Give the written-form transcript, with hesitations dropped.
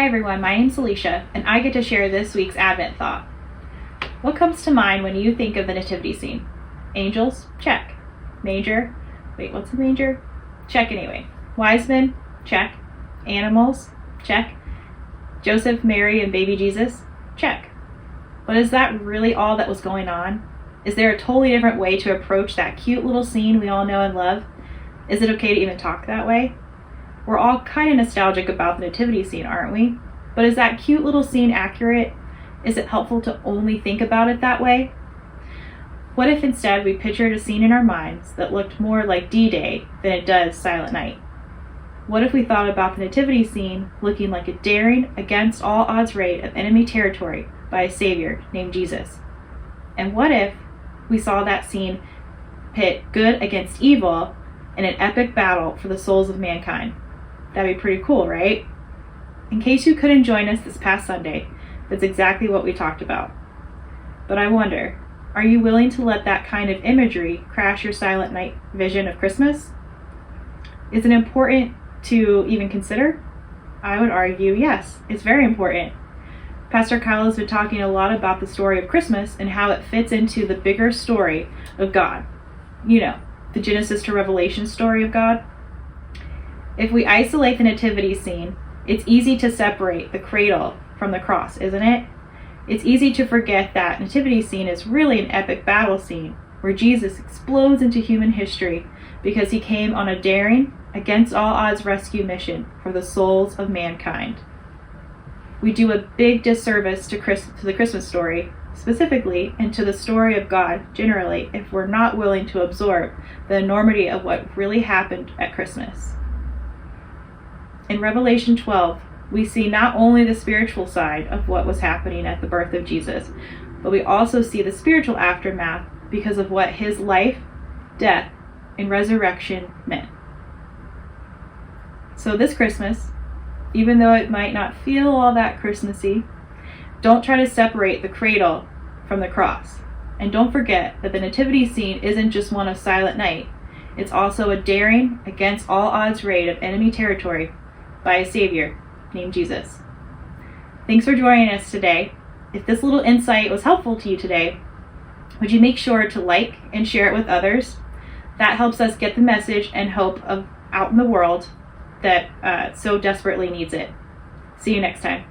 Hi everyone, my name's Alicia, and I get to share this week's Advent thought. What comes to mind when you think of the nativity scene? Angels? Check. Manger? Wait, what's a manger? Check anyway. Wise men? Check. Animals? Check. Joseph, Mary, and baby Jesus? Check. But is that really all that was going on? Is there a totally different way to approach that cute little scene we all know and love? Is it okay to even talk that way? We're all kind of nostalgic about the nativity scene, aren't we? But is that cute little scene accurate? Is it helpful to only think about it that way? What if instead we pictured a scene in our minds that looked more like D-Day than it does Silent Night? What if we thought about the nativity scene looking like a daring, against all odds raid of enemy territory by a savior named Jesus? And what if we saw that scene pit good against evil in an epic battle for the souls of mankind? That'd be pretty cool, right? In case you couldn't join us this past Sunday, that's exactly what we talked about. But I wonder, are you willing to let that kind of imagery crash your Silent Night vision of Christmas? Is it important to even consider? I would argue yes, it's very important. Pastor Kyle has been talking a lot about the story of Christmas and how it fits into the bigger story of God. You know, the Genesis to Revelation story of God. If we isolate the nativity scene, it's easy to separate the cradle from the cross, isn't it? It's easy to forget that nativity scene is really an epic battle scene where Jesus explodes into human history because he came on a daring, against all odds rescue mission for the souls of mankind. We do a big disservice to the Christmas story, specifically, and to the story of God generally, if we're not willing to absorb the enormity of what really happened at Christmas. In Revelation 12, we see not only the spiritual side of what was happening at the birth of Jesus, but we also see the spiritual aftermath because of what his life, death, and resurrection meant. So this Christmas, even though it might not feel all that Christmassy, don't try to separate the cradle from the cross. And don't forget that the nativity scene isn't just one of Silent Night. It's also a daring, against all odds raid of enemy territory by a savior named Jesus. Thanks for joining us today. If this little insight was helpful to you today, would you make sure to like and share it with others? That helps us get the message and hope out in the world that so desperately needs it. See you next time.